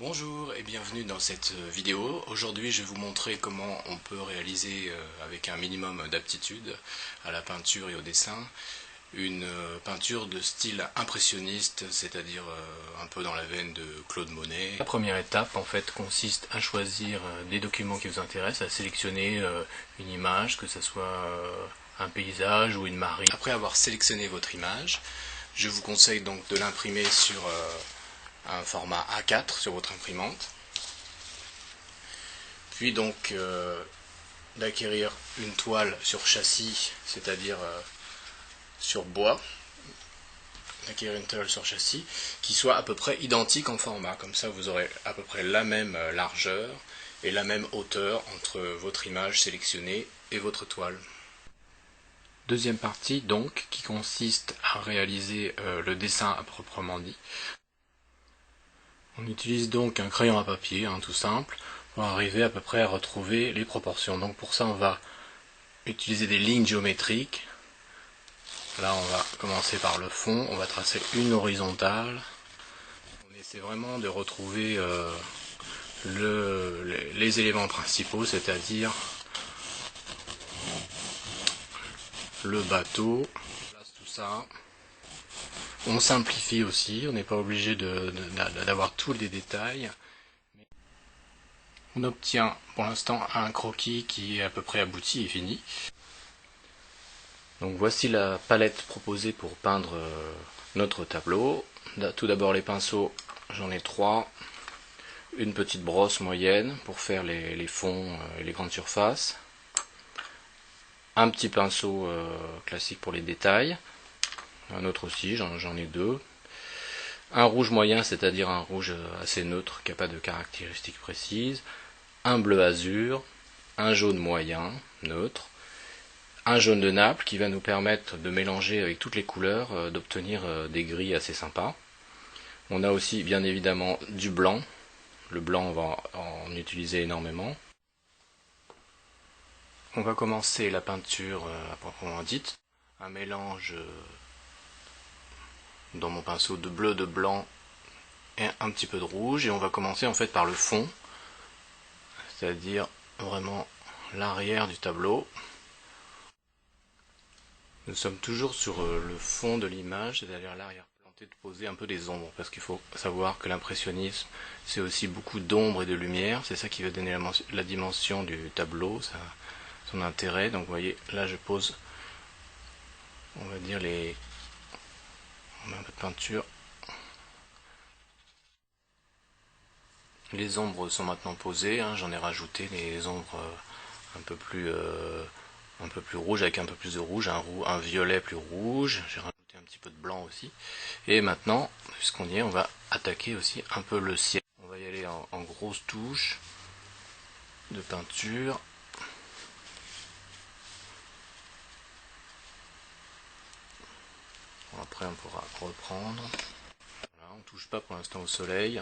Bonjour et bienvenue dans cette vidéo. Aujourd'hui je vais vous montrer comment on peut réaliser avec un minimum d'aptitude à la peinture et au dessin une peinture de style impressionniste, c'est-à-dire un peu dans la veine de Claude Monet. La première étape en fait consiste à choisir des documents qui vous intéressent, à sélectionner une image, que ce soit un paysage ou une marine. Après avoir sélectionné votre image, je vous conseille donc de l'imprimer sur un format A4 sur votre imprimante, puis donc d'acquérir une toile sur châssis, c'est-à-dire sur bois, d'acquérir une toile sur châssis qui soit à peu près identique en format, comme ça vous aurez à peu près la même largeur et la même hauteur entre votre image sélectionnée et votre toile. Deuxième partie donc qui consiste à réaliser le dessin à proprement dit. On utilise donc un crayon à papier, tout simple, pour arriver à peu près à retrouver les proportions. Donc pour ça on va utiliser des lignes géométriques. Là on va commencer par le fond, on va tracer une horizontale. On essaie vraiment de retrouver les éléments principaux, c'est-à-dire le bateau. On place tout ça. On simplifie aussi, on n'est pas obligé d'avoir tous les détails. On obtient pour l'instant un croquis qui est à peu près abouti et fini. Donc voici la palette proposée pour peindre notre tableau. Tout d'abord les pinceaux, j'en ai 3. Une petite brosse moyenne pour faire les fonds et les grandes surfaces. Un petit pinceau classique pour les détails. Un autre aussi, j'en ai 2. Un rouge moyen, c'est-à-dire un rouge assez neutre qui n'a pas de caractéristiques précises. Un bleu azur. Un jaune moyen, neutre. Un jaune de Naples qui va nous permettre de mélanger avec toutes les couleurs, d'obtenir des gris assez sympas. On a aussi bien évidemment du blanc. Le blanc, on va en utiliser énormément. On va commencer la peinture à proprement dite. Un mélange dans mon pinceau de bleu, de blanc et un petit peu de rouge. Et on va commencer en fait par le fond, c'est-à-dire vraiment l'arrière du tableau. Nous sommes toujours sur le fond de l'image, c'est-à-dire l'arrière-plan, de poser un peu des ombres, parce qu'il faut savoir que l'impressionnisme, c'est aussi beaucoup d'ombre et de lumière, c'est ça qui va donner la dimension du tableau, son intérêt. Donc vous voyez, là je pose, on va dire on met un peu de peinture. Les ombres sont maintenant posées, j'en ai rajouté les ombres un peu plus rouge avec un peu plus de rouge, un violet plus rouge. J'ai rajouté un petit peu de blanc aussi. Et maintenant, puisqu'on y est, on va attaquer aussi un peu le ciel. On va y aller en grosses touches de peinture. Bon, après, on pourra reprendre. Voilà, on ne touche pas pour l'instant au soleil.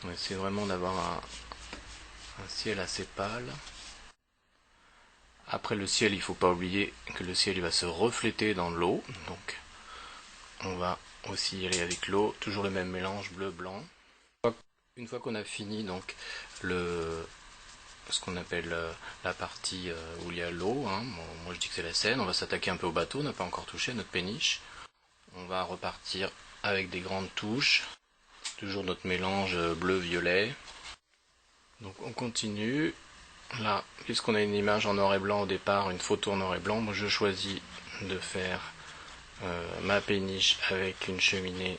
On essaie vraiment d'avoir un ciel assez pâle. Après le ciel, il ne faut pas oublier que le ciel il va se refléter dans l'eau. Donc on va aussi y aller avec l'eau, toujours le même mélange bleu-blanc. Une fois qu'on a fini donc ce qu'on appelle la partie où il y a l'eau, bon, moi je dis que c'est la Seine, on va s'attaquer un peu au bateau, on n'a pas encore touché notre péniche. On va repartir avec des grandes touches, toujours notre mélange bleu-violet. Donc on continue. Là, puisqu'on a une image en noir et blanc au départ, une photo en noir et blanc, moi je choisis de faire ma péniche avec une cheminée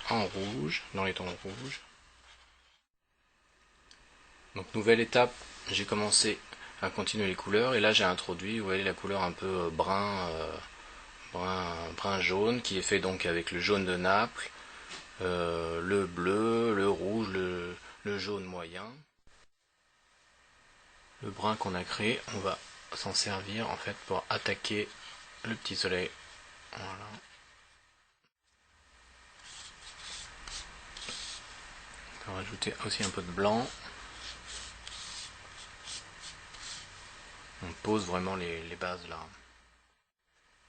en rouge, dans les tons rouges. Donc nouvelle étape, j'ai commencé à continuer les couleurs et là j'ai introduit, vous voyez, la couleur un peu brun jaune qui est fait donc avec le jaune de Naples, le bleu, le rouge, le jaune moyen. Le brun qu'on a créé, on va s'en servir en fait pour attaquer le petit soleil. Voilà. On va rajouter aussi un peu de blanc. On pose vraiment les bases là.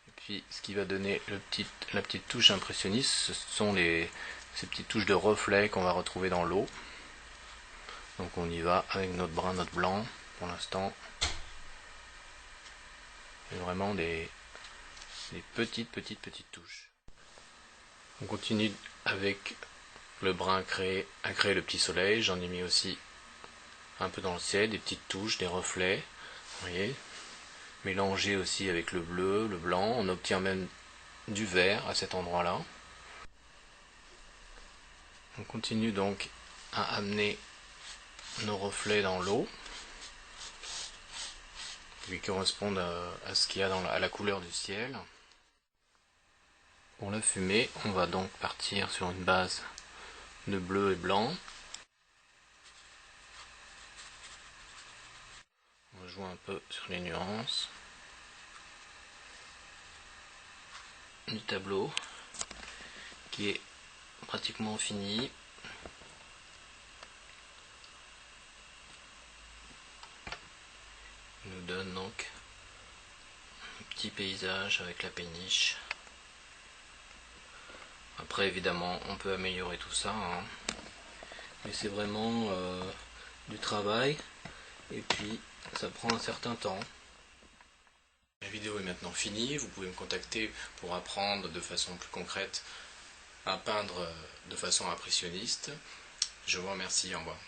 Et puis ce qui va donner la petite touche impressionniste, ce sont les ces petites touches de reflet qu'on va retrouver dans l'eau. Donc on y va avec notre brun, notre blanc pour l'instant. Et vraiment des petites touches. On continue avec le brun à créer le petit soleil. J'en ai mis aussi un peu dans le ciel, des petites touches, des reflets. Vous voyez, mélangé aussi avec le bleu, le blanc. On obtient même du vert à cet endroit-là. On continue donc à amener nos reflets dans l'eau qui correspondent à ce qu'il y a à la couleur du ciel. Pour la fumée, on va donc partir sur une base de bleu et blanc. On va jouer un peu sur les nuances du tableau qui est pratiquement fini. Il nous donne donc un petit paysage avec la péniche. Après évidemment on peut améliorer tout ça, hein. Mais c'est vraiment du travail et puis ça prend un certain temps. La vidéo est maintenant finie, vous pouvez me contacter pour apprendre de façon plus concrète à peindre de façon impressionniste. Je vous remercie, au revoir.